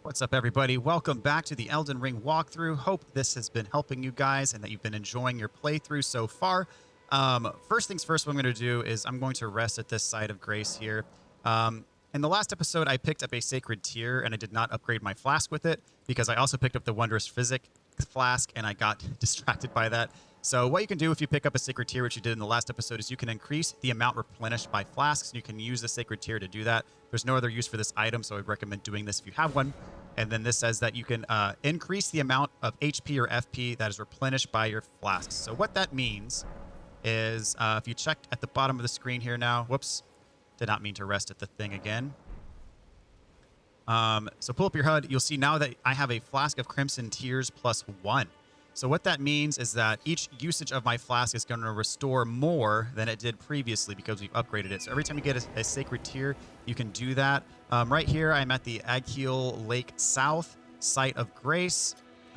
What's up, everybody? Welcome back to the Elden Ring walkthrough. Hope this has been helping you guys and that you've been enjoying your playthrough so far. First things first, what I'm going to do is I'm going to rest at this site of grace here. In the last episode, I picked up a sacred tear and I did not upgrade my flask with it because I also picked up the wondrous physic flask and I got distracted by that. So what you can do if you pick up a sacred tear, which you did in the last episode, is you can increase the amount replenished by flasks. And you can use the sacred tear to do that. There's no other use for this item, so I'd recommend doing this if you have one. And then this says that you can increase the amount of HP or FP that is replenished by your flasks. So what that means is if you check at the bottom of the screen here now, whoops, did not mean to rest at the thing again. So pull up your HUD. You'll see now that I have a flask of Crimson Tears +1. So what that means is that each usage of my flask is going to restore more than it did previously because we've upgraded it. So every time you get a sacred tear, you can do that. Right here, I'm at the Agheel Lake South site of grace.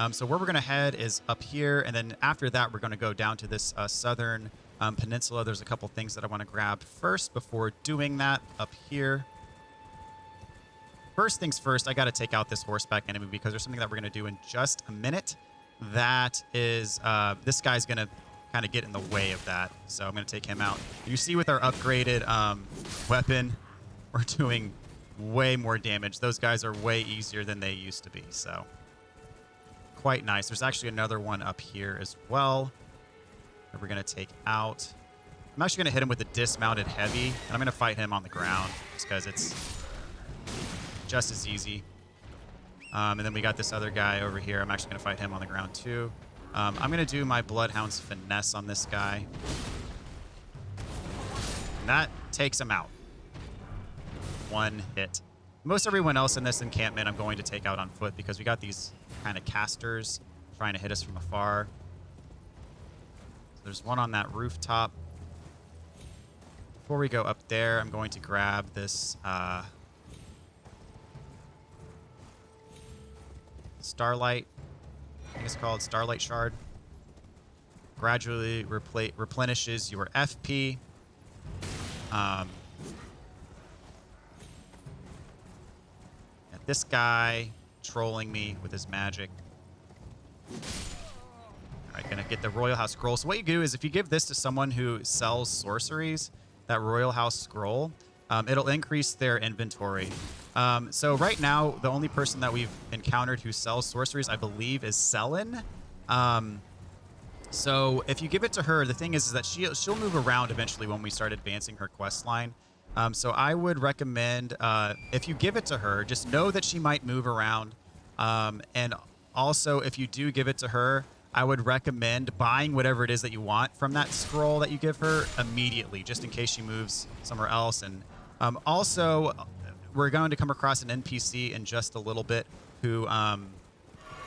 So where we're going to head is up here. And then after that, we're going to go down to this southern peninsula. There's a couple things that I want to grab first before doing that up here. First things first, I got to take out this horseback enemy because there's something that we're going to do in just a minute. That is, this guy's going to kind of get in the way of that. So I'm going to take him out. You see with our upgraded weapon, we're doing way more damage. Those guys are way easier than they used to be. So quite nice. There's actually another one up here as well that we're going to take out. I'm actually going to hit him with a dismounted heavy. And I'm going to fight him on the ground just because it's just as easy. And then we got this other guy over here. I'm actually going to fight him on the ground too. I'm going to do my Bloodhound's Finesse on this guy. And that takes him out. One hit. Most everyone else in this encampment I'm going to take out on foot because we got these kind of casters trying to hit us from afar. So there's one on that rooftop. Before we go up there, I'm going to grab this Starlight, I think it's called Starlight Shard. Gradually replenishes your FP. This guy trolling me with his magic. All right, gonna get the Royal House Scroll. So what you do is if you give this to someone who sells sorceries, that Royal House Scroll, it'll increase their inventory. So right now, the only person that we've encountered who sells sorceries, I believe, is Selin. So if you give it to her, the thing is that she'll move around eventually when we start advancing her quest line. So I would recommend if you give it to her, just know that she might move around. And also, if you do give it to her, I would recommend buying whatever it is that you want from that scroll that you give her immediately, just in case she moves somewhere else. And also, we're going to come across an NPC in just a little bit who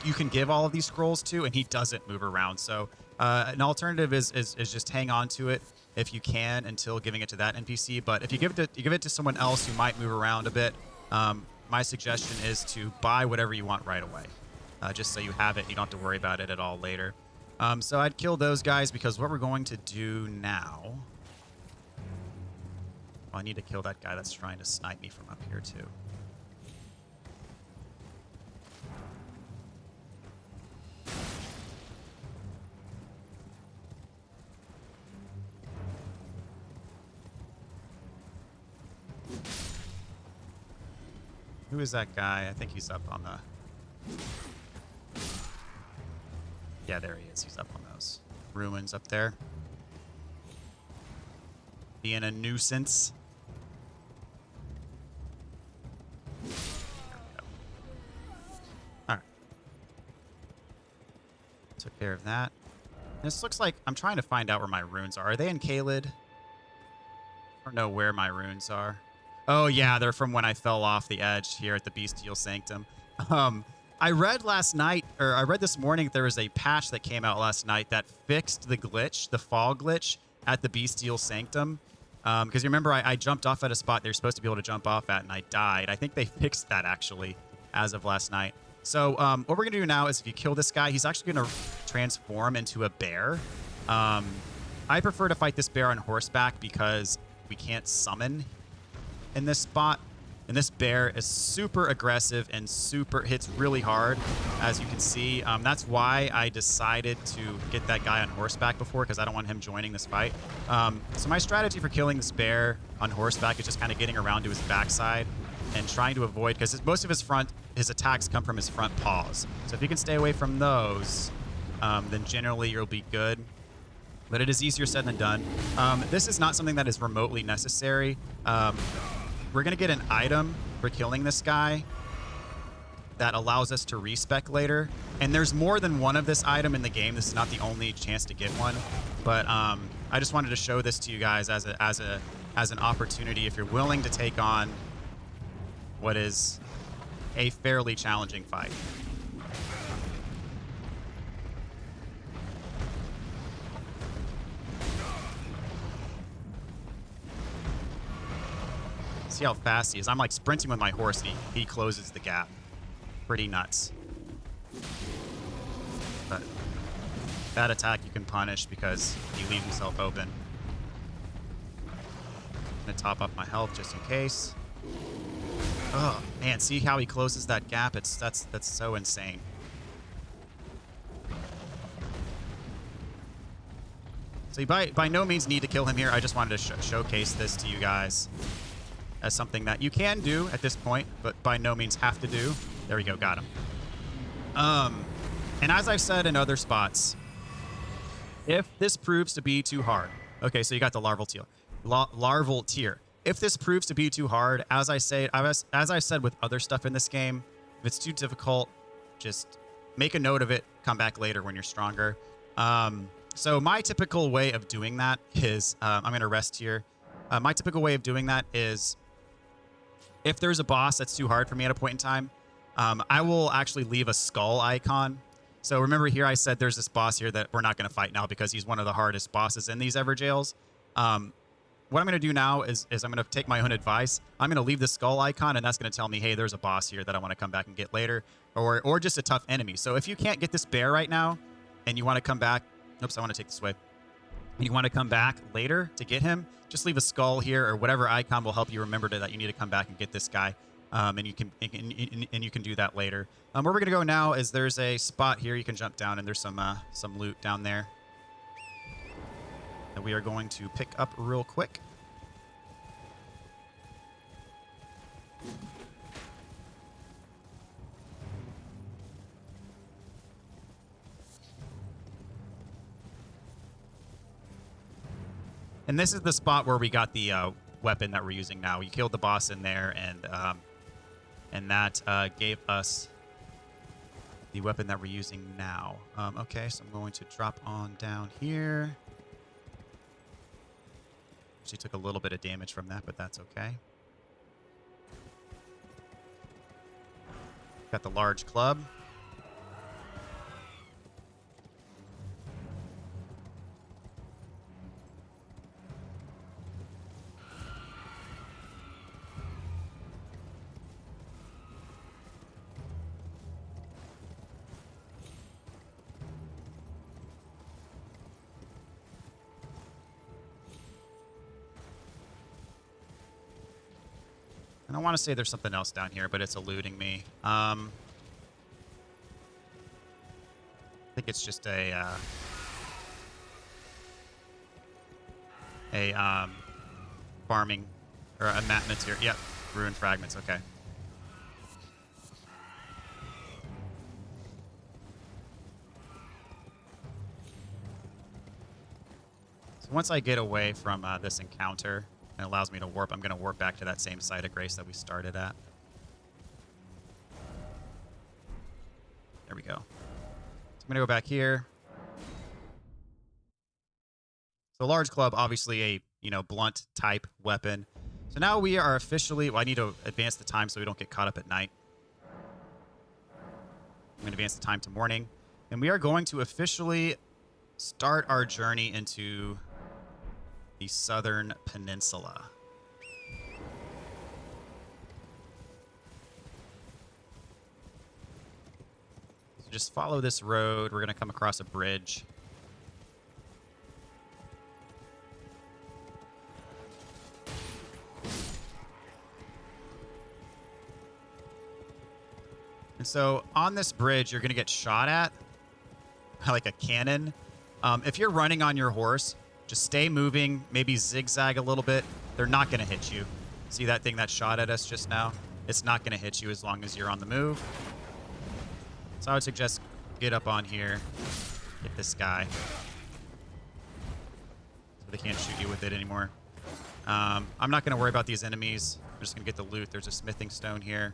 you can give all of these scrolls to, and he doesn't move around. So an alternative is just hang on to it if you can until giving it to that NPC. But if you give it to someone else who might move around a bit, my suggestion is to buy whatever you want right away, just so you have it. You don't have to worry about it at all later. So I'd kill those guys because what we're going to do now... I need to kill that guy that's trying to snipe me from up here, too. Who is that guy? I think he's up on the... Yeah, there he is. He's up on those ruins up there. Being a nuisance. All right. Took care of that. This looks like I'm trying to find out where my runes are. Are they in Caelid? I don't know where my runes are. Oh, yeah, they're from when I fell off the edge here at the Bestial Sanctum. I read last night, or I read this morning, there was a patch that came out last night that fixed the glitch, the fall glitch at the Bestial Sanctum. Because you remember I jumped off at a spot they're supposed to be able to jump off at, and I died. I think they fixed that, actually, as of last night. So what we're going to do now is if you kill this guy, he's actually going to transform into a bear. I prefer to fight this bear on horseback because we can't summon in this spot. And this bear is super aggressive and hits really hard, as you can see. That's why I decided to get that guy on horseback before, because I don't want him joining this fight. So my strategy for killing this bear on horseback is just kind of getting around to his backside and trying to avoid, because most of his attacks come from his front paws. So if you can stay away from those, then generally you'll be good. But it is easier said than done. This is not something that is remotely necessary. We're going to get an item for killing this guy that allows us to respec later. And there's more than one of this item in the game. This is not the only chance to get one. But I just wanted to show this to you guys as an opportunity if you're willing to take on what is a fairly challenging fight. See how fast he is. I'm like sprinting with my horse and he closes the gap. Pretty nuts. But that attack you can punish because he leaves himself open. I'm gonna top up my health just in case. Oh man, see how he closes that gap? That's so insane. So you by no means need to kill him here. I just wanted to showcase this to you guys as something that you can do at this point, but by no means have to do. There we go, got him. And as I've said in other spots, if this proves to be too hard, okay, so you got the larval tier. If this proves to be too hard, as I said with other stuff in this game, if it's too difficult, just make a note of it. Come back later when you're stronger. So my typical way of doing that is, I'm gonna rest here. My typical way of doing that is, if there's a boss that's too hard for me at a point in time, I will actually leave a skull icon. So remember here I said there's this boss here that we're not going to fight now because he's one of the hardest bosses in these Everjails. What I'm going to do now is I'm going to take my own advice. I'm going to leave the skull icon, and that's going to tell me, hey, there's a boss here that I want to come back and get later, or just a tough enemy. So if you can't get this bear right now and you want to come back, oops, I want to take this way. You want to come back later to get him, just leave a skull here or whatever icon will help you remember that you need to come back and get this guy. And you can do that later. Where we're gonna go now is there's a spot here you can jump down, and there's some loot down there that we are going to pick up real quick. And this is the spot where we got the weapon that we're using now. We killed the boss in there, and that gave us the weapon that we're using now. Okay, so I'm going to drop on down here. Actually took a little bit of damage from that, but that's okay. Got the large club. And I want to say there's something else down here, but it's eluding me. I think it's just a farming or a mat material. Yep, ruined fragments. Okay. So once I get away from this encounter, and it allows me to warp, I'm going to warp back to that same site of grace that we started at. There we go. So I'm going to go back here. So large club, obviously a blunt type weapon. So now we are officially, well, I need to advance the time so we don't get caught up at night. I'm going to advance the time to morning. And we are going to officially start our journey into the southern peninsula. So just follow this road. We're going to come across a bridge. And so on this bridge, you're going to get shot at by like a cannon. If you're running on your horse, just stay moving, maybe zigzag a little bit. They're not going to hit you. See that thing that shot at us just now? It's not going to hit you as long as you're on the move. So I would suggest get up on here, hit this guy. So they can't shoot you with it anymore. I'm not going to worry about these enemies. I'm just going to get the loot. There's a smithing stone here.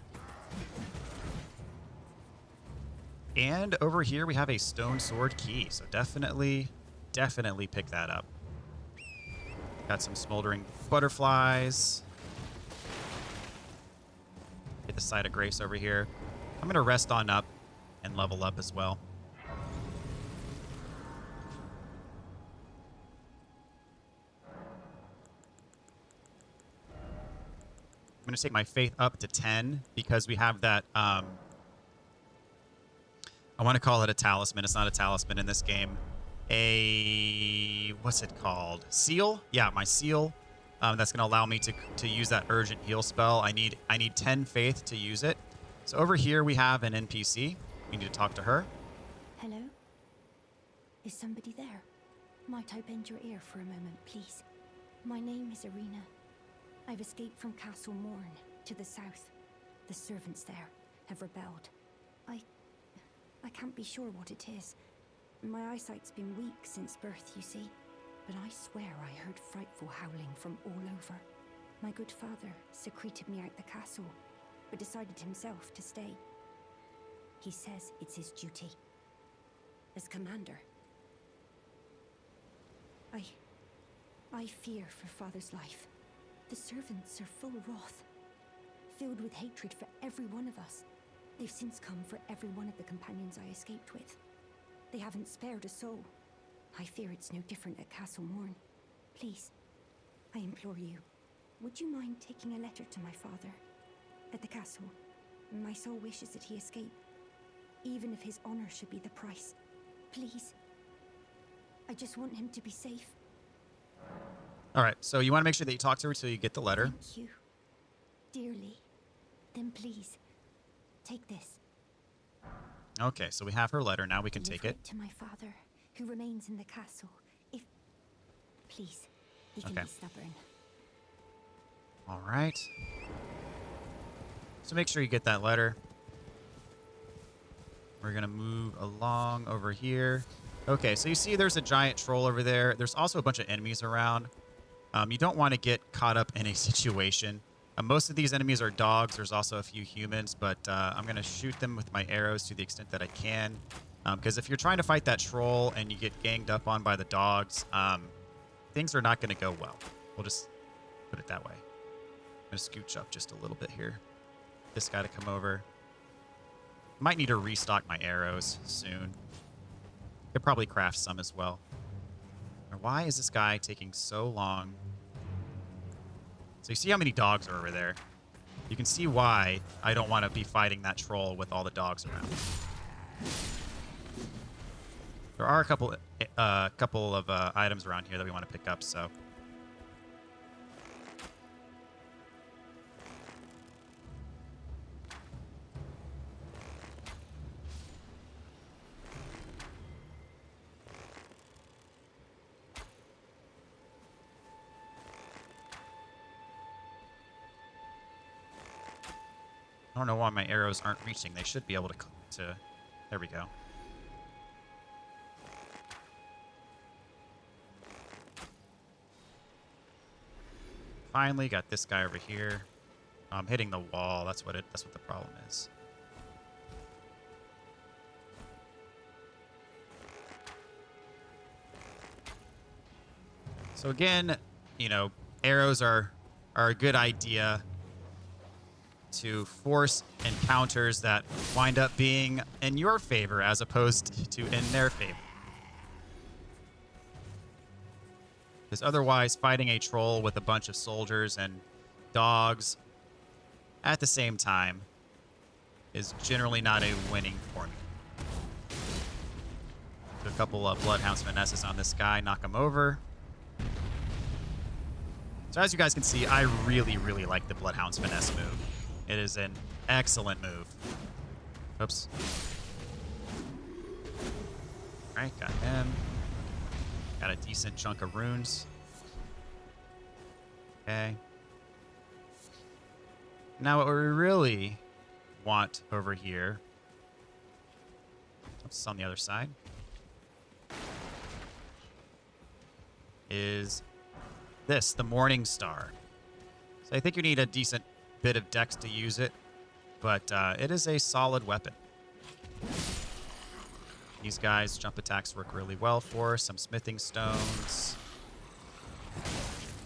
And over here, we have a stone sword key. So definitely pick that up. Got some smoldering butterflies. Get the side of grace over here. I'm going to rest on up and level up as well. I'm going to take my faith up to 10 because we have that... I want to call it a talisman. It's not a talisman in this game. What's it called? Seal? Yeah, my seal. That's going to allow me to use that urgent heal spell. I need 10 faith to use it. So over here we have an NPC. We need to talk to her. Hello? Is somebody there? Might I bend your ear for a moment, please? My name is Irina. I've escaped from Castle Morne to the south. The servants there have rebelled. I can't be sure what it is. My eyesight's been weak since birth, you see. But I swear I heard frightful howling from all over. My good father secreted me out the castle, but decided himself to stay. He says it's his duty. As commander. I fear for father's life. The servants are full of wrath, filled with hatred for every one of us. They've since come for every one of the companions I escaped with. They haven't spared a soul. I fear it's no different at Castle Morne. Please, I implore you, would you mind taking a letter to my father? At the castle, my soul wishes that he escape, even if his honor should be the price. Please. I just want him to be safe. All right, so you want to make sure that you talk to her until you get the letter. Thank you. Dearly. Then please, take this. Okay, so we have her letter. Now we can take it. To my father, who remains in the castle. If... Please, he can be stubborn. All right. So make sure you get that letter. We're going to move along over here. Okay, so you see there's a giant troll over there. There's also a bunch of enemies around. You don't want to get caught up in a situation. Most of these enemies are dogs. There's also a few humans, but I'm going to shoot them with my arrows to the extent that I can. Because if you're trying to fight that troll and you get ganged up on by the dogs, things are not going to go well. We'll just put it that way. I'm going to scooch up just a little bit here. This guy to come over. Might need to restock my arrows soon. Could probably craft some as well. Why is this guy taking so long? So you see how many dogs are over there. You can see why I don't want to be fighting that troll with all the dogs around. There are a couple of items around here that we want to pick up, so... I don't know why my arrows aren't reaching. They should be able to... There we go. Finally got this guy over here. I'm hitting the wall. That's what the problem is. So again, you know, arrows are a good idea to force encounters that wind up being in your favor as opposed to in their favor. Because otherwise, fighting a troll with a bunch of soldiers and dogs at the same time is generally not a winning formula. Do a couple of Bloodhound's finesses on this guy, knock him over. So as you guys can see, I really, really like the Bloodhound's finesse move. It is an excellent move. Oops. Alright, got him. Got a decent chunk of runes. Okay. Now what we really want over here. Oops, on the other side. Is this, the Morning Star. So I think you need a decent bit of dex to use it, but it is a solid weapon. These guys' jump attacks work really well for us. Some smithing stones.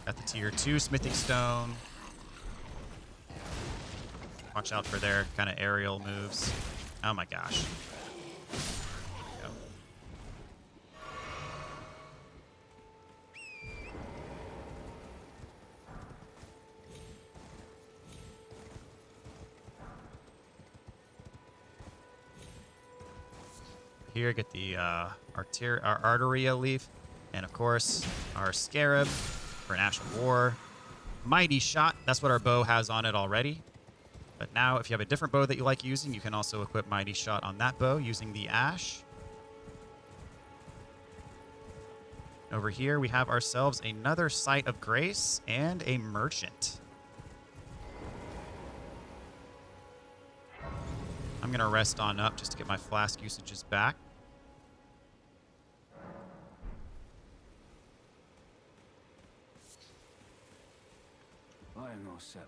Got the tier 2 smithing stone. Watch out for their kind of aerial moves. Oh my gosh. There we go. Here, get the Arteria leaf, and of course our Scarab for an Ash of War. Mighty Shot, that's what our bow has on it already. But now, if you have a different bow that you like using, you can also equip Mighty Shot on that bow using the Ash. Over here, we have ourselves another Site of Grace and a Merchant. I'm going to rest on up just to get my flask usages back. I am all set.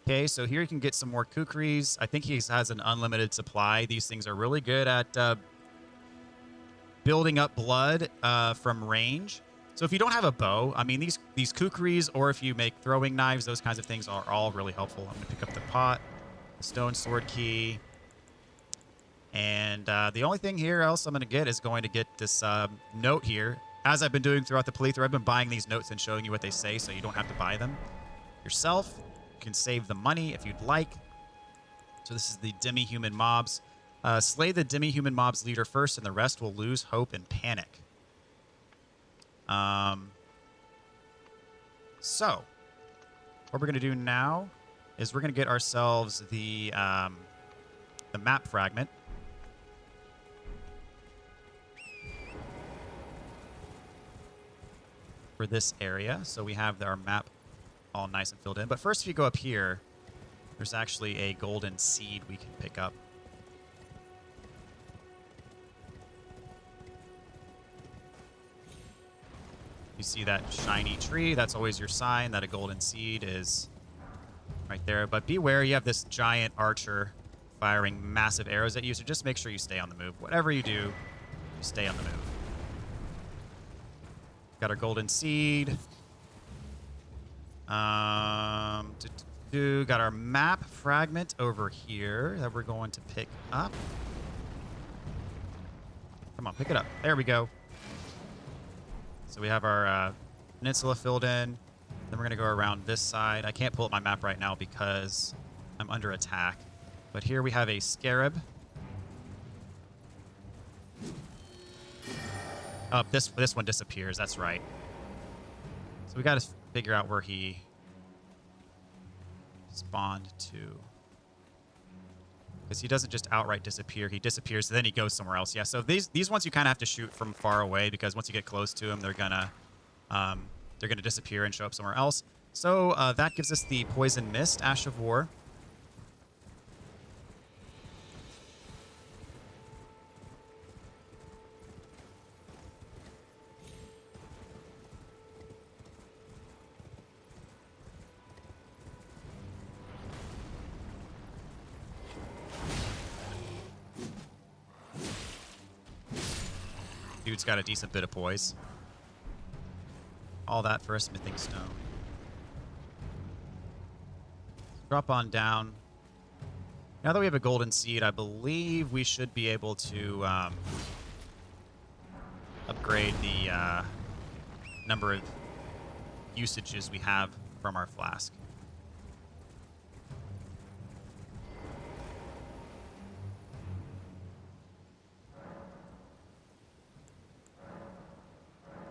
Okay, so here you can get some more kukris. I think he has an unlimited supply. These things are really good at building up blood from range. So if you don't have a bow, I mean, these kukris, or if you make throwing knives, those kinds of things are all really helpful. I'm going to pick up the pot, the stone sword key. And the only thing here else I'm going to get is going to get this note here. As I've been doing throughout the playthrough, I've been buying these notes and showing you what they say, so you don't have to buy them yourself. You can save the money if you'd like. So this is the demi-human mobs. Slay the demi-human mobs leader first, and the rest will lose hope and panic. So what we're going to do now is we're going to get ourselves the map fragment. For this area. So we have our map all nice and filled in. But first, if you go up here, there's actually a golden seed we can pick up. You see that shiny tree? That's always your sign that a golden seed is right there. But beware, you have this giant archer firing massive arrows at you, so just make sure you stay on the move. Whatever you do, you stay on the move. Got our golden seed. Got our map fragment over here that we're going to pick up. Come on, pick it up. There we go. So we have our peninsula filled in. Then we're going to go around this side. I can't pull up my map right now because I'm under attack. But here we have a scarab. Oh, this one disappears. That's right. So we got to figure out where he spawned to. Because he doesn't just outright disappear. He disappears, then he goes somewhere else. Yeah, so these ones you kind of have to shoot from far away, because once you get close to them, they're gonna disappear and show up somewhere else. So that gives us the Poison Mist, Ash of War. Dude's got a decent bit of poise. All that for a smithing stone. Drop on down. Now that we have a golden seed, I believe we should be able to upgrade the number of usages we have from our flask.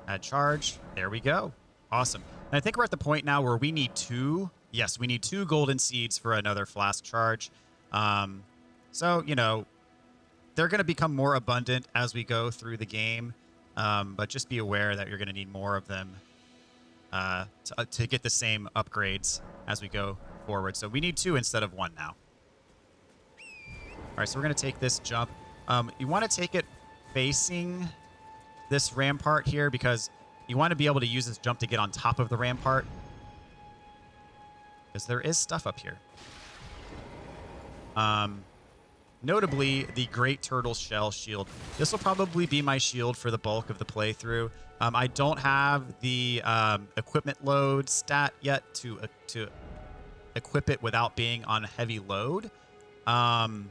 Add charge. There we go. Awesome. And I think we're at the point now where we need two. Yes, we need 2 golden seeds for another flask charge. So, you know, they're going to become more abundant as we go through the game, but just be aware that you're going to need more of them to get the same upgrades as we go forward. So we need 2 instead of 1 now. All right, so we're going to take this jump. You want to take it facing this rampart here because you want to be able to use this jump to get on top of the rampart. Because there is stuff up here. Notably, the Great Turtle Shell shield. This will probably be my shield for the bulk of the playthrough. I don't have the equipment load stat yet to equip it without being on heavy load. So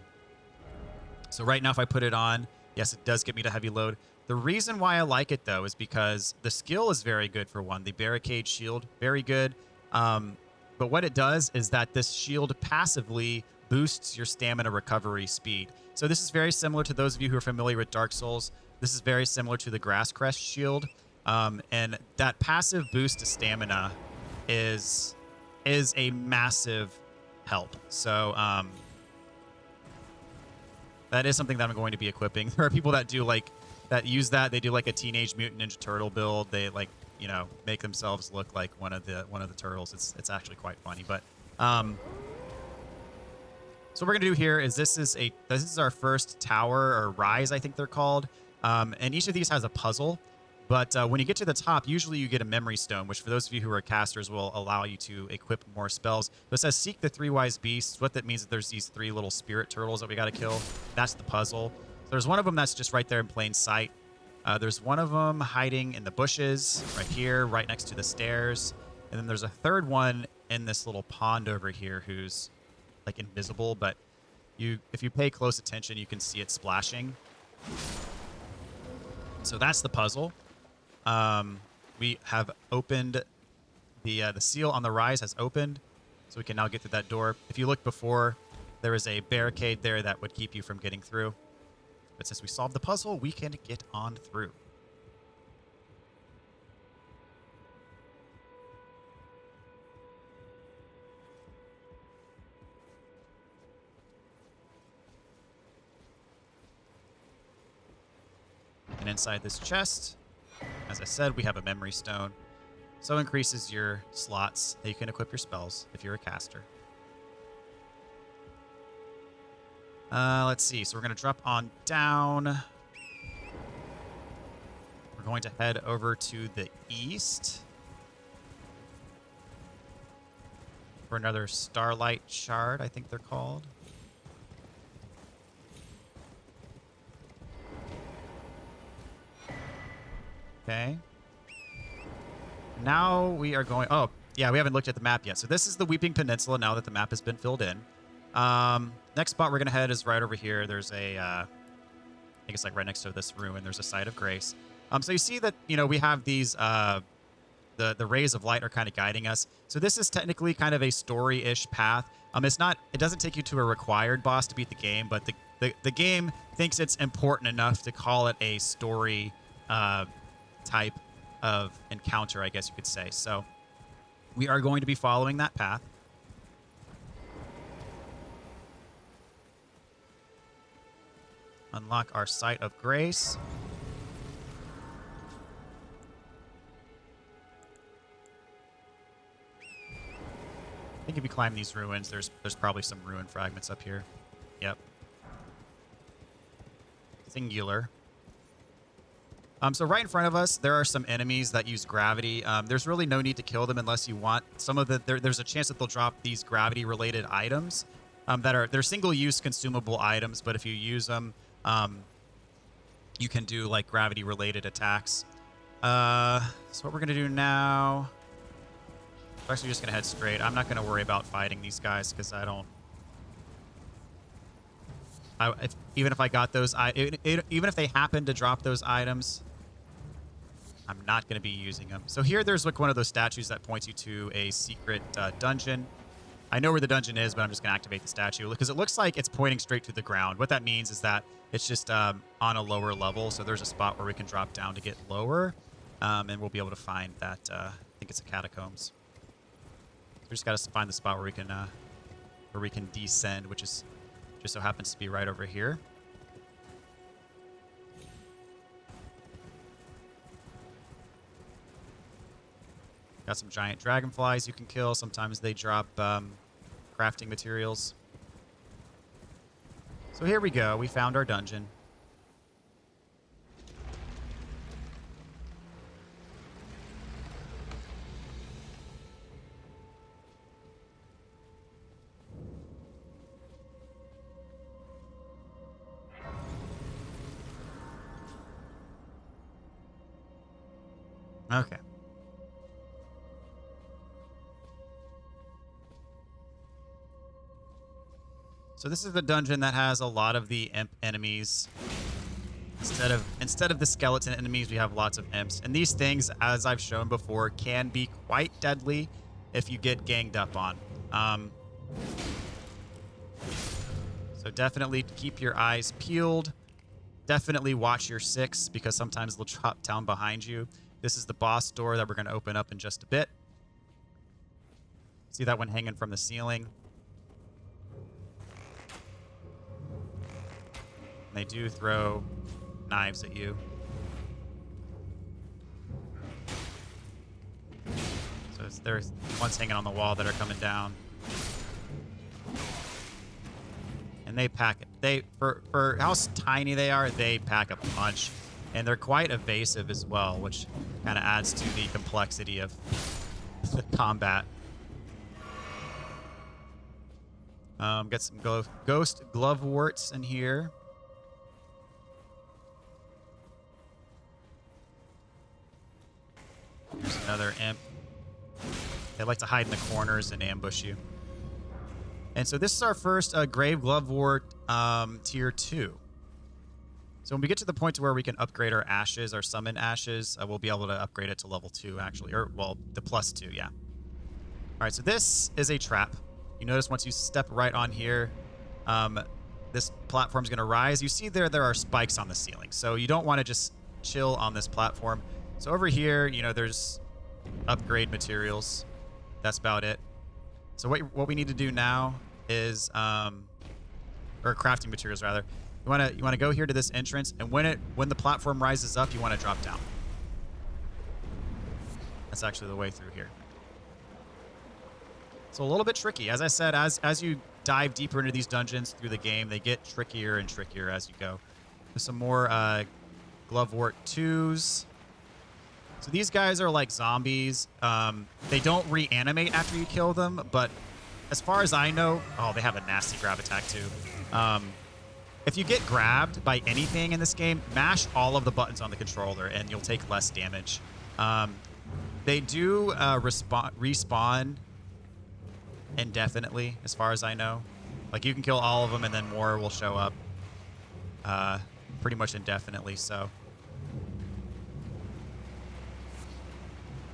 right now, if I put it on, yes, it does get me to heavy load. The reason why I like it, though, is because the skill is very good for one. The Barricade Shield, very good. But what it does is that this shield passively boosts your stamina recovery speed. So this is very similar to those of you who are familiar with Dark Souls. This is very similar to the Grass Crest shield. And that passive boost to stamina is a massive help. So that is something that I'm going to be equipping. There are people that do that use that. They do like a Teenage Mutant Ninja Turtle build. They make themselves look like one of the turtles. It's actually quite funny. But so what we're gonna do here is this is our first tower or rise, I think they're called. And each of these has a puzzle. But when you get to the top, usually you get a memory stone, which for those of you who are casters will allow you to equip more spells. But it says seek the 3 wise beasts. What that means is there's these 3 little spirit turtles that we got to kill. That's the puzzle. So there's one of them that's just right there in plain sight. There's one of them hiding in the bushes right here, right next to the stairs. And then there's a third one in this little pond over here who's like invisible, but if you pay close attention, you can see it splashing. So that's the puzzle. We have opened the seal on the rise has opened, so we can now get through that door. If you look before, there is a barricade there that would keep you from getting through. But since we solved the puzzle, we can get on through. And inside this chest, as I said, we have a memory stone. So increases your slots that you can equip your spells if you're a caster. Let's see. So we're going to drop on down. We're going to head over to the east for another Starlight Shard, I think they're called. Okay. Now we are going... Oh, yeah, we haven't looked at the map yet. So this is the Weeping Peninsula now that the map has been filled in. Next spot we're going to head is right over here. There's a... I think it's like right next to this ruin. There's a Site of Grace. So you see that, we have these... The rays of light are kind of guiding us. So this is technically kind of a story-ish path. It's not... It doesn't take you to a required boss to beat the game, but the game thinks it's important enough to call it a story... type of encounter, I guess you could say. So we are going to be following that path. Unlock our Site of Grace. I think if you climb these ruins, there's probably some ruin fragments up here. Yep. Singular. So right in front of us, there are some enemies that use gravity. There's really no need to kill them unless you want. There's a chance that they'll drop these gravity-related items they're single-use consumable items, but if you use them, you can do like gravity-related attacks. So what we're gonna do now? We're actually just gonna head straight. I'm not gonna worry about fighting these guys because I don't. Even if I got those, even if they happen to drop those items, I'm not going to be using them. So here, there's like one of those statues that points you to a secret dungeon. I know where the dungeon is, but I'm just going to activate the statue because it looks like it's pointing straight to the ground. What that means is that it's just on a lower level. So there's a spot where we can drop down to get lower, and we'll be able to find that. I think it's a catacombs. We just got to find the spot where we can descend, which is Just so happens to be right over here. Got some giant dragonflies you can kill. Sometimes they drop crafting materials. So here we go. We found our dungeon. Okay. So this is the dungeon that has a lot of the imp enemies. Instead of the skeleton enemies, we have lots of imps. And these things, as I've shown before, can be quite deadly if you get ganged up on. So definitely keep your eyes peeled. Definitely watch your six, because sometimes they'll drop down behind you. This is the boss door that we're going to open up in just a bit. See that one hanging from the ceiling? And they do throw knives at you. So there's ones hanging on the wall that are coming down. And they pack it. For how tiny they are, they pack a punch. And they're quite evasive as well, which kind of adds to the complexity of the combat. Get some ghost gloveworts in here. There's another imp. They like to hide in the corners and ambush you. And so this is our first Grave Glovewort tier 2. So when we get to the point to where we can upgrade our ashes, our summon ashes, we'll be able to upgrade it to level 2 actually, or well, the +2, yeah. All right, so this is a trap. You notice once you step right on here, this platform's gonna rise. You see there are spikes on the ceiling, so you don't want to just chill on this platform. So over here, you know, there's upgrade materials. That's about it. So what we need to do now is, or crafting materials rather. You want to go here to this entrance, and when the platform rises up, you want to drop down. That's actually the way through here. So a little bit tricky. As I said, as you dive deeper into these dungeons through the game, they get trickier and trickier as you go. There's some more Glovewort 2s. So these guys are like zombies. They don't reanimate after you kill them, but as far as I know, oh, they have a nasty grab attack too. If you get grabbed by anything in this game, mash all of the buttons on the controller and you'll take less damage. They do respawn indefinitely, as far as I know. Like, you can kill all of them and then more will show up pretty much indefinitely, so.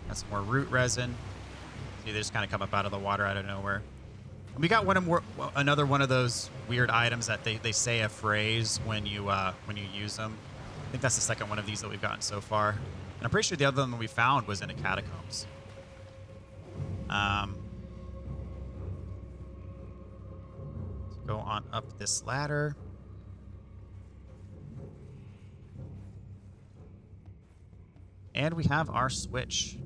Got some more root resin. See, they just kind of come up out of the water out of nowhere. And we got another one of those weird items that they say a phrase when you use them. I think that's the second one of these that we've gotten so far. And I'm pretty sure the other one we found was in a catacombs. Let's go on up this ladder. And we have our switch.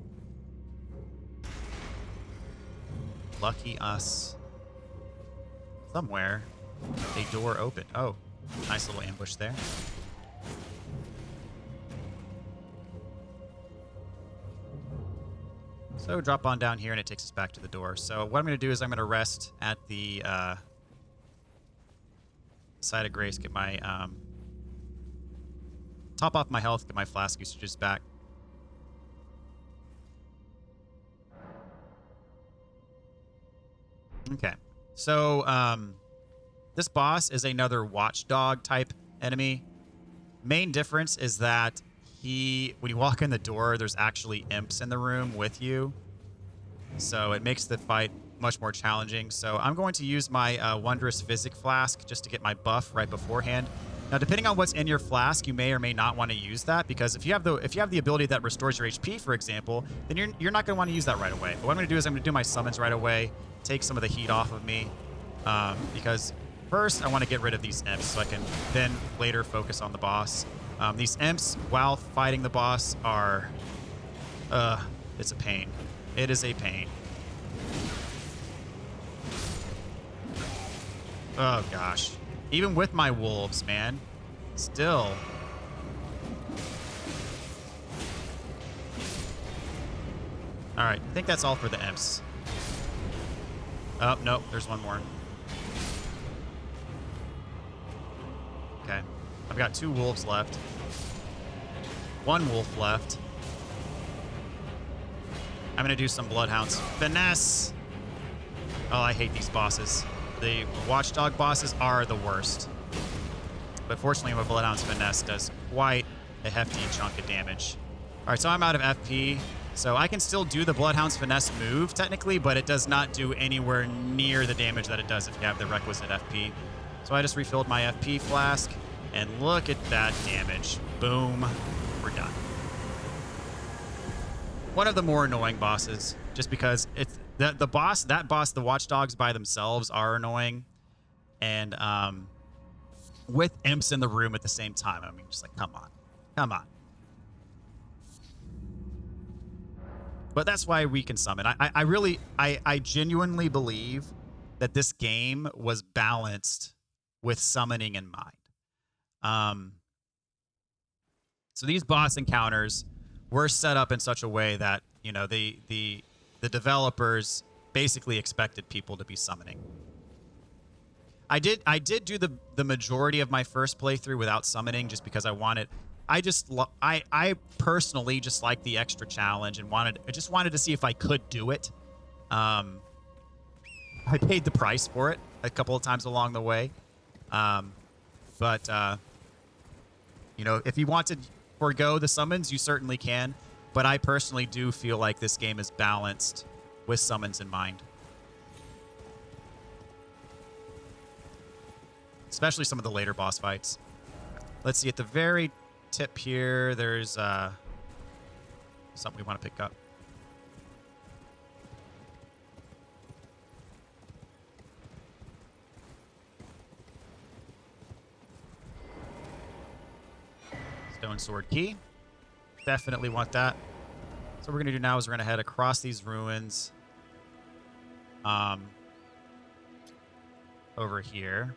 Lucky us. Somewhere, a door opened. Oh, nice little ambush there. So drop on down here and it takes us back to the door. So what I'm going to do is I'm going to rest at the side of grace, get my top off my health, get my flask usages back. Okay, so this boss is another watchdog type enemy. Main difference is that when you walk in the door, there's actually imps in the room with you. So it makes the fight much more challenging. So I'm going to use my Wondrous Physic Flask just to get my buff right beforehand. Now, depending on what's in your flask, you may or may not want to use that, because if you have the ability that restores your HP, for example, then you're not going to want to use that right away. But what I'm going to do is I'm going to do my summons right away, take some of the heat off of me, because first, I want to get rid of these imps so I can then later focus on the boss. These imps, while fighting the boss, are... it's a pain. It is a pain. Oh, gosh. Even with my wolves, man. Still. All right. I think that's all for the imps. Oh, no. There's one more. Okay. I've got 2 wolves left. 1 wolf left. I'm going to do some bloodhounds. Finesse! Oh, I hate these bosses. The watchdog bosses are the worst. But fortunately, my bloodhound's finesse does quite a hefty chunk of damage. All right, so I'm out of FP. So I can still do the bloodhound's finesse move, technically, but it does not do anywhere near the damage that it does if you have the requisite FP. So I just refilled my FP flask, and look at that damage. Boom. We're done. One of the more annoying bosses, just because it's that the watchdogs by themselves are annoying, and with imps in the room at the same time, I mean, just like, come on. But that's why we can summon. I genuinely believe that this game was balanced with summoning in mind. So these boss encounters were set up in such a way that, you know, the developers basically expected people to be summoning. I did do the majority of my first playthrough without summoning just because I personally just like the extra challenge and I just wanted to see if I could do it. I paid the price for it a couple of times along the way. But you know, if you want to forego the summons, you certainly can. But I personally do feel like this game is balanced with summons in mind. Especially some of the later boss fights. Let's see, at the very tip here, there's something we want to pick up. Stone sword key. Definitely want that. So what we're going to do now is we're going to head across these ruins. Over here.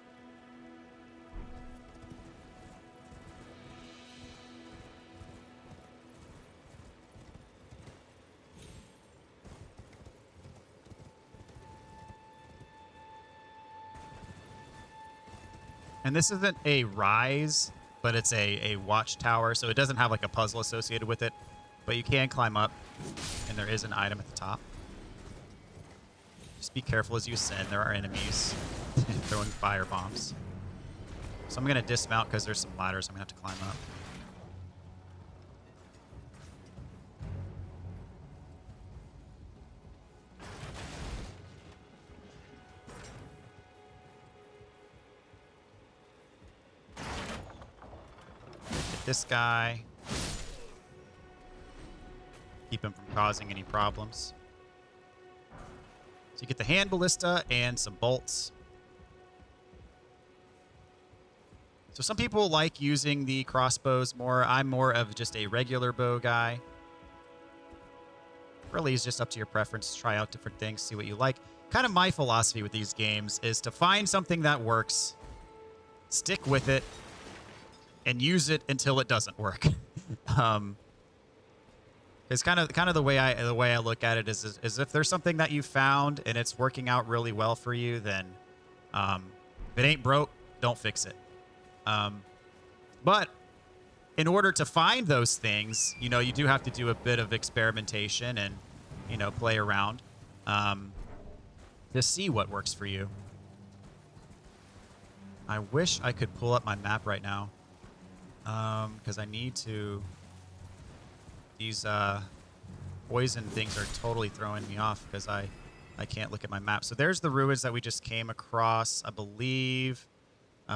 And this isn't a rise, but it's a watchtower, so it doesn't have like a puzzle associated with it. But you can climb up, and there is an item at the top. Just be careful as you ascend. There are enemies throwing fire bombs. So I'm going to dismount because there's some ladders I'm going to have to climb up. This guy. Keep him from causing any problems. So you get the hand ballista and some bolts. So some people like using the crossbows more. I'm more of just a regular bow guy. Really, it's just up to your preference. Try out different things, see what you like. Kind of my philosophy with these games is to find something that works, stick with it, and use it until it doesn't work. It's kind of the way I look at it is if there's something that you found and it's working out really well for you, then if it ain't broke, don't fix it. But in order to find those things, you know, you do have to do a bit of experimentation and, you know, play around to see what works for you. I wish I could pull up my map right now. Because I need to... These poison things are totally throwing me off because I can't look at my map. So there's the ruins that we just came across, I believe.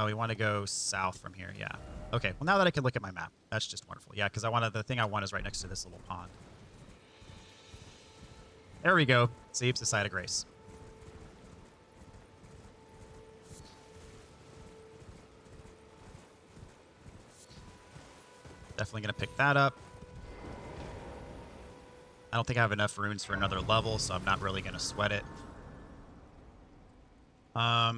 We want to go south from here, yeah. Okay, well, now that I can look at my map, that's just wonderful. Yeah, because the thing I want is right next to this little pond. There we go. See, it's the site of grace. Definitely going to pick that up. I don't think I have enough runes for another level, so I'm not really going to sweat it.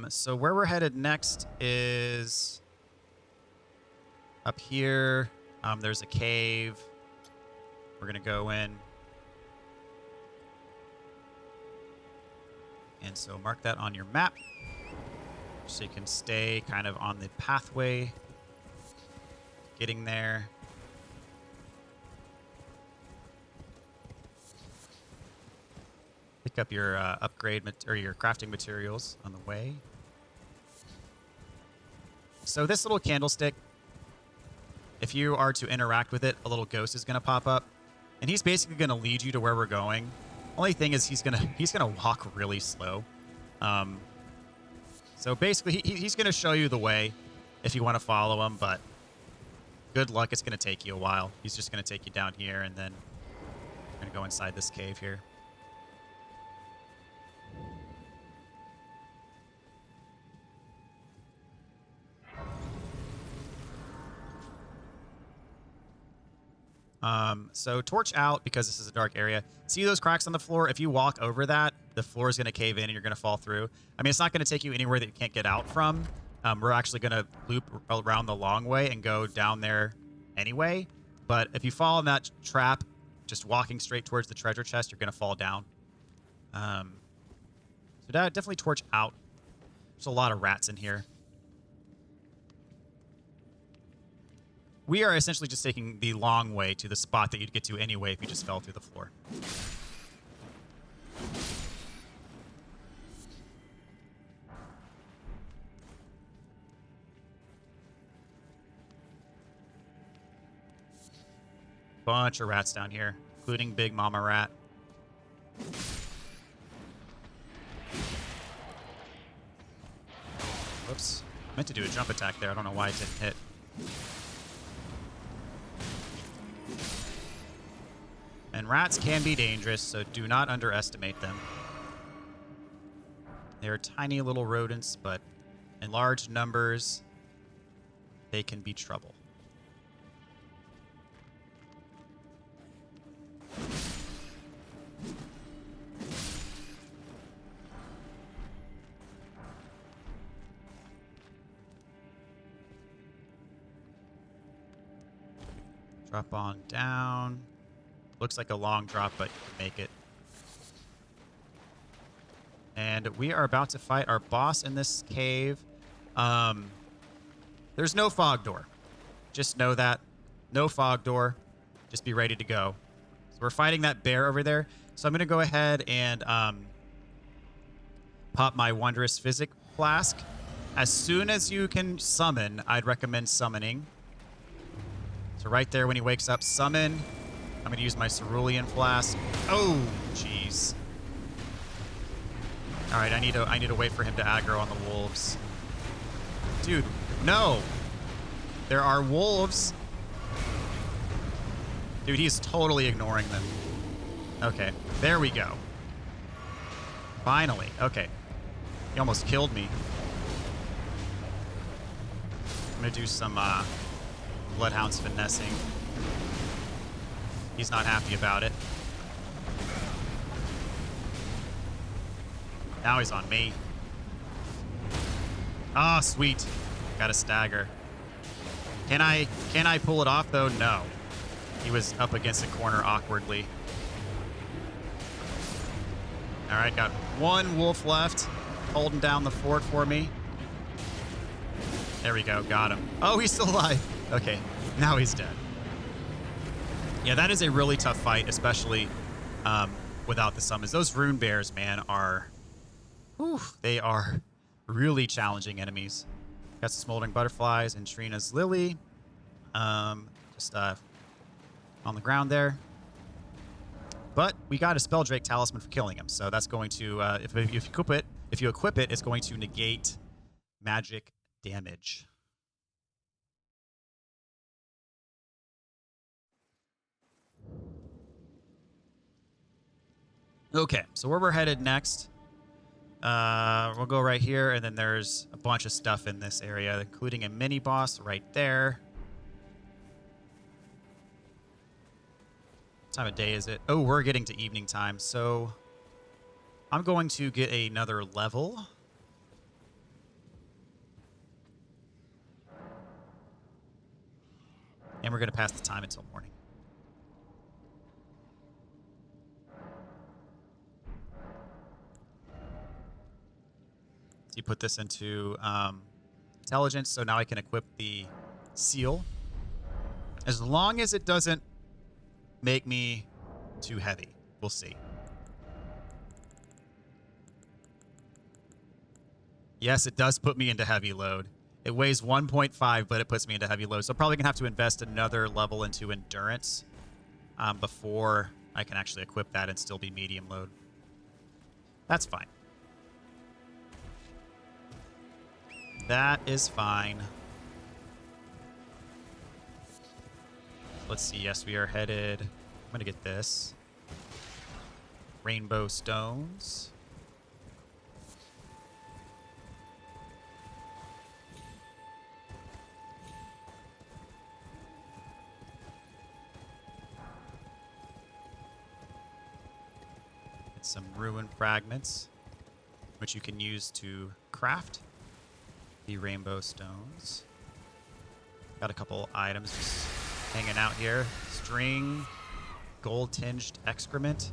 So where we're headed next is up here. There's a cave. We're going to go in. And so mark that on your map so you can stay kind of on the pathway getting there. Pick up your or your crafting materials on the way. So this little candlestick, if you are to interact with it, a little ghost is going to pop up, and he's basically going to lead you to where we're going. Only thing is he's gonna walk really slow. So basically he's gonna show you the way if you want to follow him, but good luck. It's gonna take you a while. He's just gonna take you down here, and then we're gonna go inside this cave here. So torch out because this is a dark area. See those cracks on the floor? If you walk over that, the floor is going to cave in and you're going to fall through. I mean, it's not going to take you anywhere that you can't get out from. We're actually going to loop around the long way and go down there anyway. But if you fall in that trap, just walking straight towards the treasure chest, you're going to fall down. So definitely torch out. There's a lot of rats in here. We are essentially just taking the long way to the spot that you'd get to anyway if you just fell through the floor. Bunch of rats down here, including Big Mama Rat. Whoops. I meant to do a jump attack there. I don't know why it didn't hit. And rats can be dangerous, so do not underestimate them. They are tiny little rodents, but in large numbers, they can be trouble. Drop on down. Looks like a long drop, but you can make it. And we are about to fight our boss in this cave. There's no fog door. Just know that. No fog door. Just be ready to go. So we're fighting that bear over there. So I'm going to go ahead and pop my Wondrous Physic flask. As soon as you can summon, I'd recommend summoning. So right there when he wakes up, summon. I'm going to use my Cerulean Flask. Oh, jeez. All right, I need to wait for him to aggro on the wolves. Dude, no. There are wolves. Dude, he's totally ignoring them. Okay, there we go. Finally. Okay. He almost killed me. I'm going to do some Bloodhounds finessing. He's not happy about it. Now he's on me. Ah, sweet. Got a stagger. Can I pull it off though? No. He was up against a corner awkwardly. All right, got one wolf left, holding down the fort for me. There we go, got him. Oh, he's still alive. Okay, now he's dead. Yeah, that is a really tough fight, especially without the summons. Those runebears, man, are... Whew, they are really challenging enemies. Got some Smoldering Butterflies and Trina's Lily. Just on the ground there. But we got a Spelldrake Talisman for killing him, so that's going to... if you equip it, it's going to negate magic damage. Okay, so where we're headed next, we'll go right here, and then there's a bunch of stuff in this area, including a mini-boss right there. time of day is it? Oh, we're getting to evening time. So I'm going to get another level. And we're going to pass the time until morning. So you put this into intelligence, so now I can equip the seal. As long as it doesn't make me too heavy. We'll see. Yes, it does put me into heavy load. It weighs 1.5, but it puts me into heavy load. So I'm probably going to have to invest another level into endurance before I can actually equip that and still be medium load. That's fine. That is fine. Let's see. Yes, we are headed. I'm going to get this. Rainbow stones. Get some ruin fragments, which you can use to craft the rainbow stones. Got a couple items just hanging out here. String, gold-tinged excrement.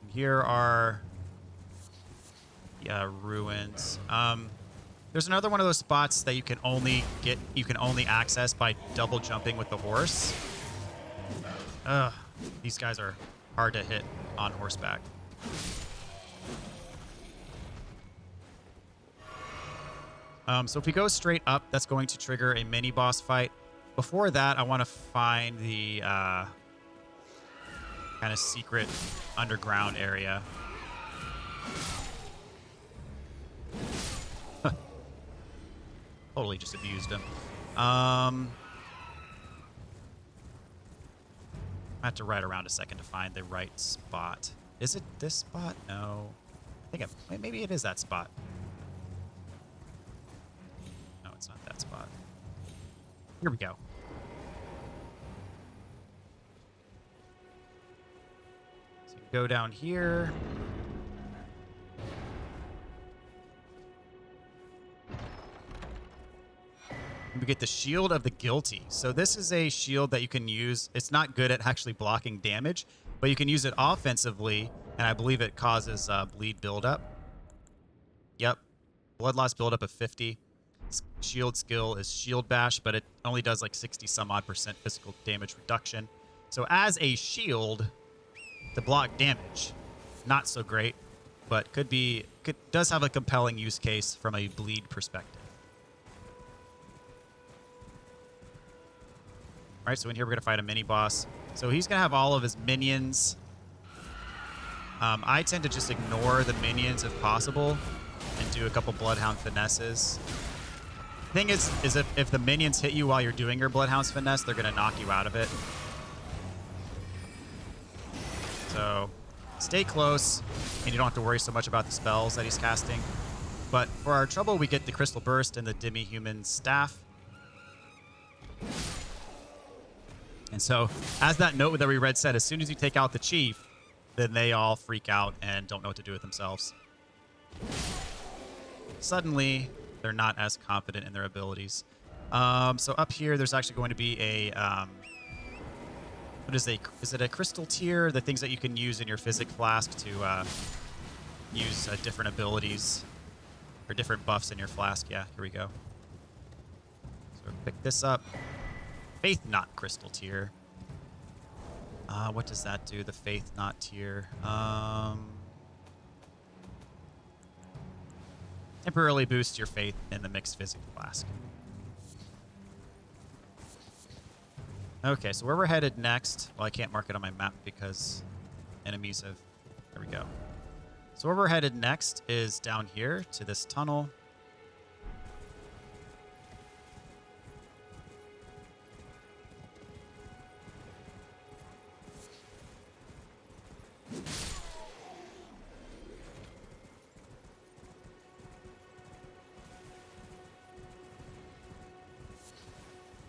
And here are ruins. There's another one of those spots that you can only access by double jumping with the horse. Ugh, these guys are hard to hit on horseback. So if we go straight up, that's going to trigger a mini boss fight. Before that, I want to find the kind of secret underground area. Totally just abused him. I have to ride around a second to find the right spot. Is it this spot? No. I think maybe it is that spot. No, it's not that spot. Here we go. So you go down here. We get the Shield of the Guilty. So this is a shield that you can use. It's not good at actually blocking damage, but you can use it offensively, and I believe it causes bleed buildup. Yep. Blood loss buildup of 50. Shield skill is Shield Bash, but it only does like 60-some-odd% physical damage reduction. So as a shield to block damage, not so great, but does have a compelling use case from a bleed perspective. All right, so in here we're going to fight a mini-boss. So he's going to have all of his minions. I tend to just ignore the minions if possible and do a couple Bloodhound finesses. Thing is if the minions hit you while you're doing your Bloodhound's finesse, they're going to knock you out of it. So stay close, and you don't have to worry so much about the spells that he's casting. But for our trouble, we get the Crystal Burst and the Demi-Human Staff. And so, as that note that we read said, as soon as you take out the chief, then they all freak out and don't know what to do with themselves. Suddenly, they're not as confident in their abilities. So up here, there's actually going to be a... is it a crystal tier? The things that you can use in your physic flask to use different abilities or different buffs in your flask. Yeah, here we go. So pick this up. Faith Knot crystal tier. What does that do? The Faith Knot tier. Temporarily boosts your faith in the mixed physic flask. Okay, so where we're headed next... Well, I can't mark it on my map because enemies have... There we go. So where we're headed next is down here to this tunnel.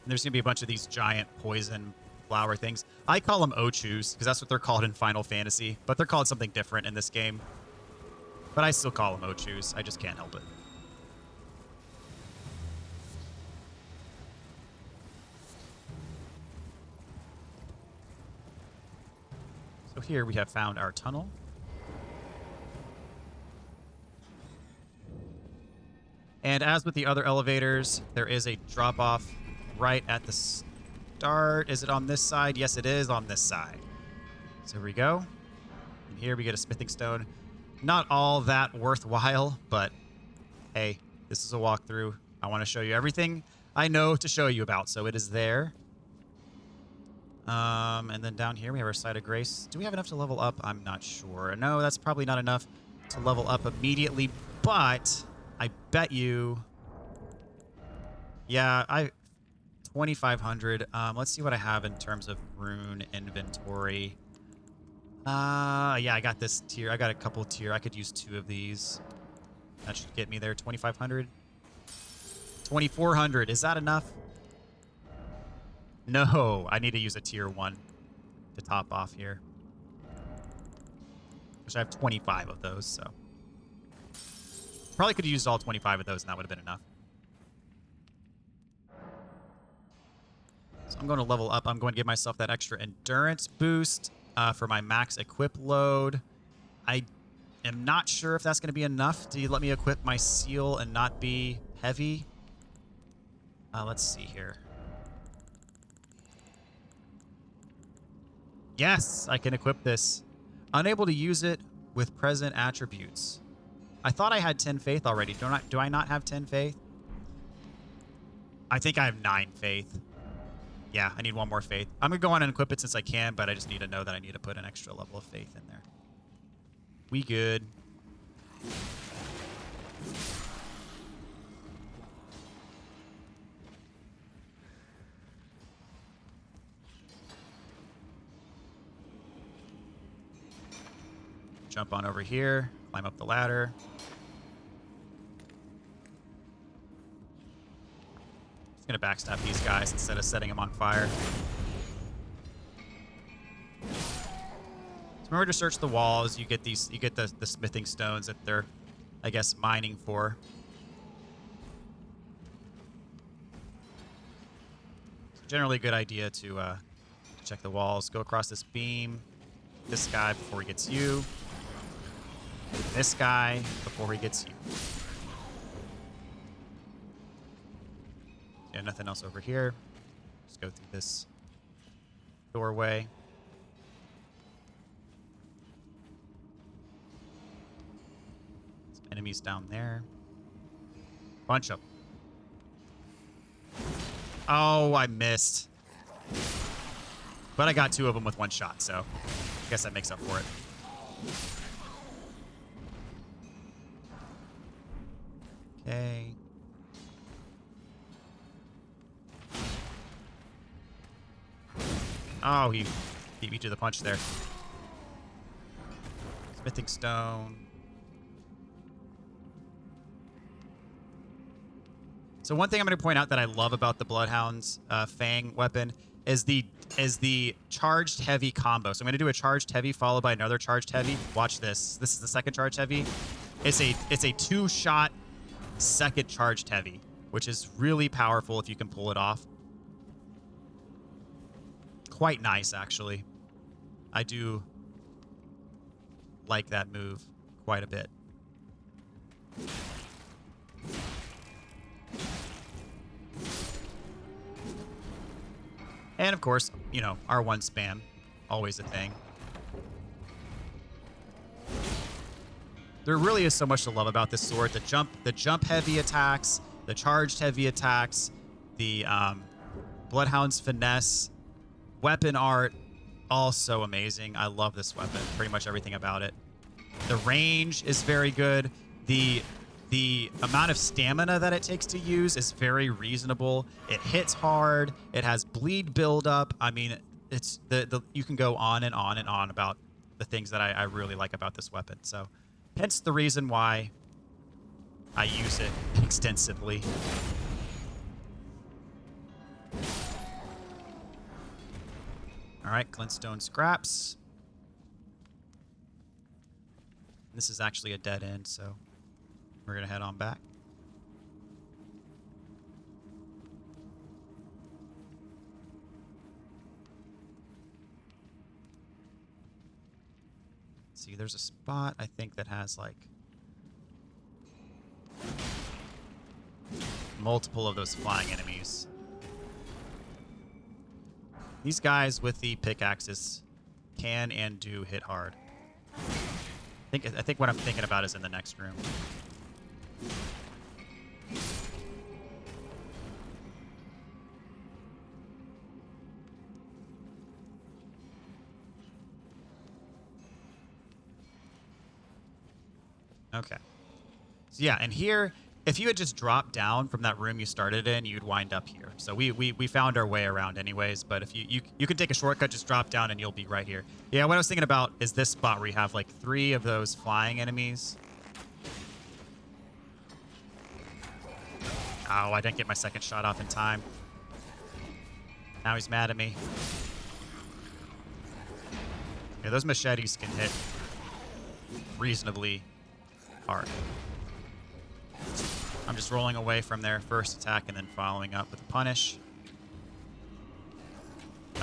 And there's going to be a bunch of these giant poison flower things. I call them Ochus because that's what they're called in Final Fantasy, but they're called something different in this game. But I still call them Ochus. I just can't help it. So here we have found our tunnel. And as with the other elevators, there is a drop-off right at the start. Is it on this side? Yes, it is on this side. So here we go. And here we get a smithing stone. Not all that worthwhile, but hey, this is a walkthrough. I want to show you everything I know to show you about, so it is there. And then down here we have our Site of Grace. Do we have enough to level up? I'm not sure. No, that's probably not enough to level up immediately, but I bet you... Yeah, 2,500. Let's see what I have in terms of rune inventory. Yeah, I got this tier. I got a couple of tier. I could use 2 of these. That should get me there. 2,500. 2,400. Is that enough? No, I need to use a tier 1 to top off here. Which I have 25 of those, so. Probably could have used all 25 of those and that would have been enough. So I'm going to level up. I'm going to give myself that extra endurance boost for my max equip load. I am not sure if that's going to be enough to let me equip my seal and not be heavy. Let's see here. Yes, I can equip this. Unable to use it with present attributes. I thought I had 10 faith already. Do I not have 10 faith? I think I have 9 faith. Yeah, I need 1 more faith. I'm going to go on and equip it since I can, but I just need to know that I need to put an extra level of faith in there. We good. Jump on over here, climb up the ladder. Just gonna backstab these guys instead of setting them on fire. So remember to search the walls. You get these. You get the smithing stones that they're, I guess, mining for. It's generally a good idea to check the walls. Go across this beam. This guy before he gets you. This guy before he gets you. Yeah, nothing else over here. Just go through this doorway. Some enemies down there. Bunch of them. Oh, I missed. But I got 2 of them with 1 shot, so I guess that makes up for it. Okay. Oh, he beat me to the punch there. Smithing stone. So one thing I'm going to point out that I love about the Bloodhound's Fang weapon is the charged heavy combo. So I'm going to do a charged heavy followed by another charged heavy. Watch this. This is the second charged heavy. It's a 2-shot second charged heavy, which is really powerful if you can pull it off. Quite nice, actually. I do like that move quite a bit. And of course, you know, R1 spam, always a thing. There really is so much to love about this sword. The jump heavy attacks, the charged heavy attacks, the Bloodhound's finesse, weapon art, all so amazing. I love this weapon, pretty much everything about it. The range is very good. The amount of stamina that it takes to use is very reasonable. It hits hard. It has bleed buildup. I mean, it's you can go on and on and on about the things that I really like about this weapon. So hence the reason why I use it extensively. All right, glintstone scraps. This is actually a dead end, so we're going to head on back. See, there's a spot, I think, that has, like, multiple of those flying enemies. These guys with the pickaxes can and do hit hard. I think what I'm thinking about is in the next room. Okay. So yeah, and here, if you had just dropped down from that room you started in, you'd wind up here. So we found our way around anyways, but if you can take a shortcut, just drop down and you'll be right here. Yeah, what I was thinking about is this spot where you have like 3 of those flying enemies. Oh, I didn't get my second shot off in time. Now he's mad at me. Yeah, those machetes can hit reasonably hard. I'm just rolling away from their first attack and then following up with a punish.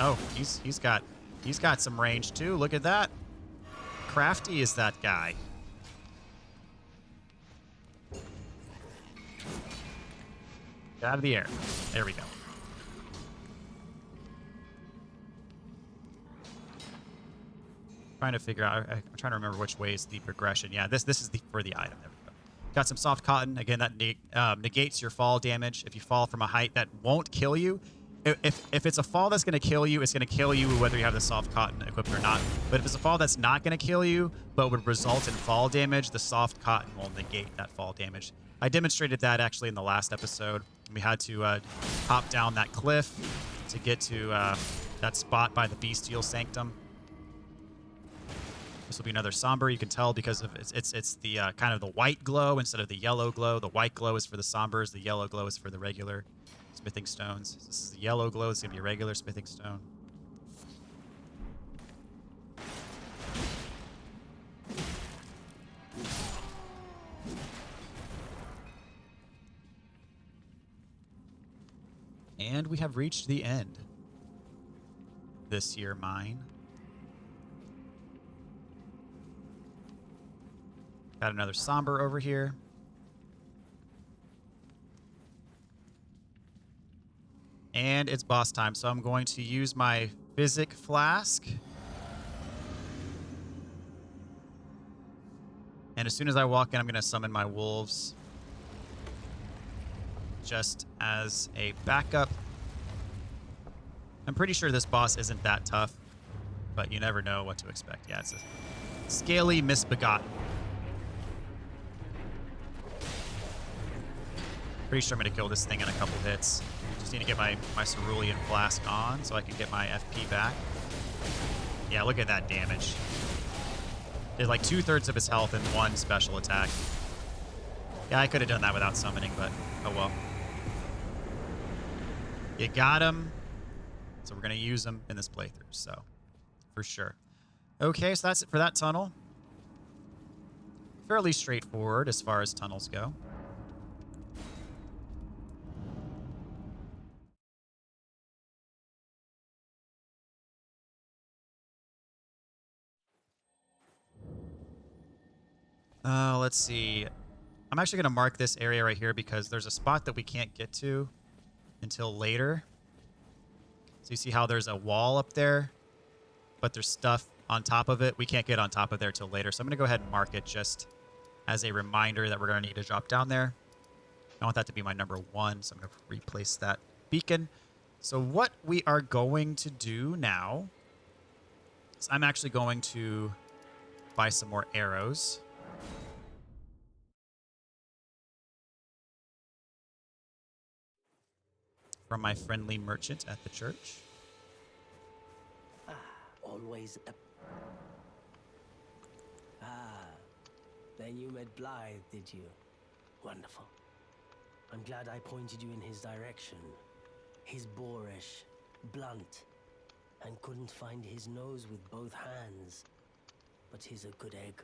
Oh, he's got some range too. Look at that. Crafty is that guy. Get out of the air. There we go. Trying to figure out. I'm trying to remember which way is the progression. Yeah, this is for the item. There we go. Got some soft cotton. Again, that negates your fall damage. If you fall from a height, that won't kill you. If it's a fall that's going to kill you, it's going to kill you whether you have the soft cotton equipped or not. But if it's a fall that's not going to kill you, but would result in fall damage, the soft cotton will negate that fall damage. I demonstrated that actually in the last episode. We had to hop down that cliff to get to that spot by the Bestial Sanctum. This will be another somber. You can tell because of it's the kind of the white glow instead of the yellow glow. The white glow is for the sombers. The yellow glow is for the regular smithing stones. This is the yellow glow. It's going to be a regular smithing stone. And we have reached the end. This year mine. Got another somber over here. And it's boss time, so I'm going to use my physic flask. And as soon as I walk in, I'm going to summon my wolves. Just as a backup. I'm pretty sure this boss isn't that tough, but you never know what to expect. Yeah, it's a scaly misbegotten. Pretty sure I'm going to kill this thing in a couple hits. Just need to get my cerulean flask on so I can get my FP back. Yeah, look at that damage. Did like 2/3 of his health in one special attack. Yeah, I could have done that without summoning, but oh well. You got him. So we're going to use him in this playthrough, so for sure. Okay, so that's it for that tunnel. Fairly straightforward as far as tunnels go. Let's see. I'm actually going to mark this area right here because there's a spot that we can't get to until later. So you see how there's a wall up there, but there's stuff on top of it. We can't get on top of there till later. So I'm going to go ahead and mark it just as a reminder that we're going to need to drop down there. I want that to be my number 1, so I'm going to replace that beacon. So what we are going to do now is I'm actually going to buy some more arrows. From my friendly merchant at the church. Always a... then you met Blythe, did you? Wonderful. I'm glad I pointed you in his direction. He's boorish, blunt, and couldn't find his nose with both hands. But he's a good egg.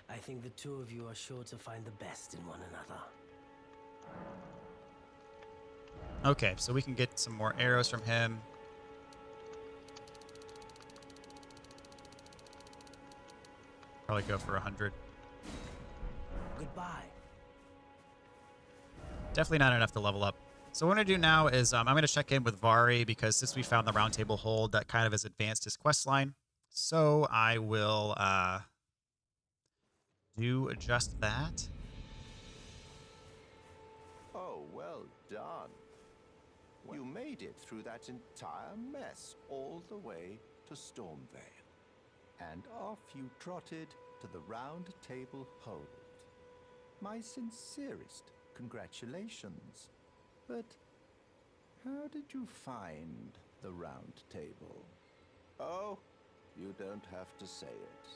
I think the two of you are sure to find the best in one another. Okay, so we can get some more arrows from him. Probably go for 100. Goodbye. Definitely not enough to level up. So what I'm going to do now is I'm going to check in with Vari, because since we found the round table hold, that kind of has advanced his quest line. So I will do just that. Oh, well done. You made it through that entire mess all the way to Stormvale. And off you trotted to the round table hold. My sincerest congratulations. But how did you find the round table? Oh, you don't have to say it.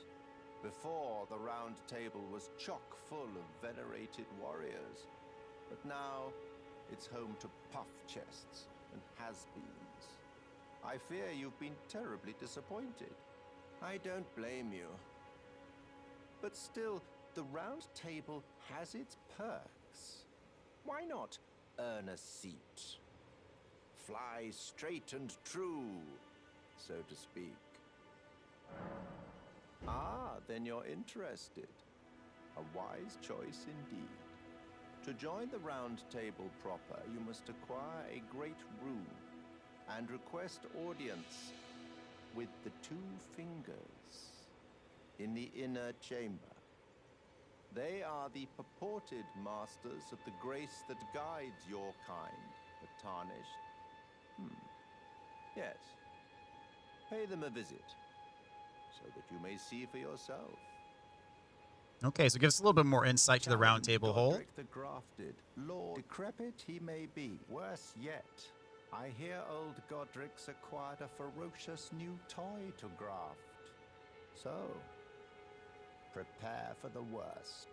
Before, the round table was chock full of venerated warriors. But now, it's home to puff chests and has-beens. I fear you've been terribly disappointed. I don't blame you. But still, the round table has its perks. Why not earn a seat? Fly straight and true, so to speak. Ah, then you're interested. A wise choice indeed. To join the round table proper, you must acquire a great rune and request audience with the 2 fingers in the inner chamber. They are the purported masters of the grace that guides your kind, the tarnished. Yes. Pay them a visit, so that you may see for yourself. Okay, so give us a little bit more insight to the round table hold. Godric the Grafted, Lord decrepit he may be. Worse yet, I hear old Godric's acquired a ferocious new toy to graft. So, prepare for the worst.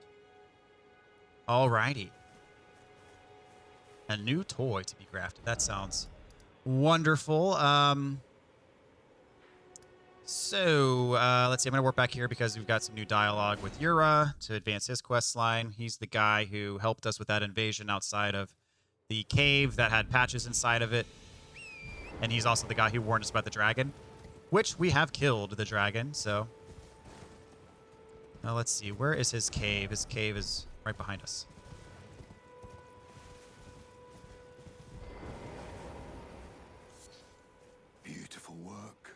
Alrighty. A new toy to be grafted. That sounds wonderful. So, let's see. I'm going to work back here because we've got some new dialogue with Yura to advance his quest line. He's the guy who helped us with that invasion outside of the cave that had patches inside of it. And he's also the guy who warned us about the dragon, which we have killed the dragon, so. Now, let's see. Where is his cave? His cave is right behind us. Beautiful work.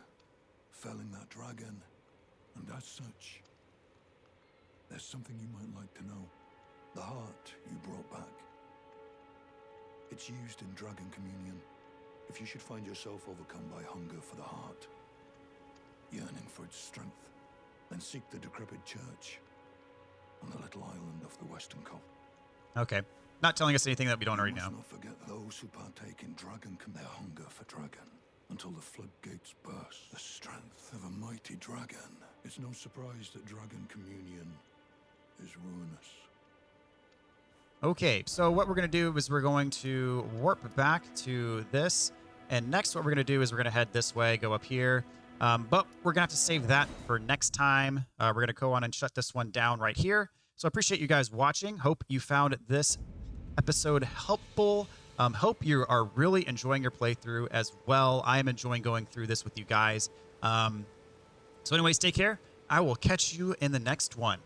Felling that dragon. And as such, there's something you might like to know. The heart you brought back. It's used in dragon communion. If you should find yourself overcome by hunger for the heart, yearning for its strength, then seek the decrepit church on the little island off the western coast. Okay. Not telling us anything that we don't already know. Not forget those who partake in dragon their hunger for dragon until the floodgates burst. The strength of a mighty dragon. It's no surprise that dragon communion is ruinous. Okay, so what we're going to do is we're going to warp back to this. And next what we're going to do is we're going to head this way, go up here. But we're going to have to save that for next time. We're going to go on and shut this one down right here. So I appreciate you guys watching. Hope you found this episode helpful. Hope you are really enjoying your playthrough as well. I am enjoying going through this with you guys. So anyways, take care. I will catch you in the next one.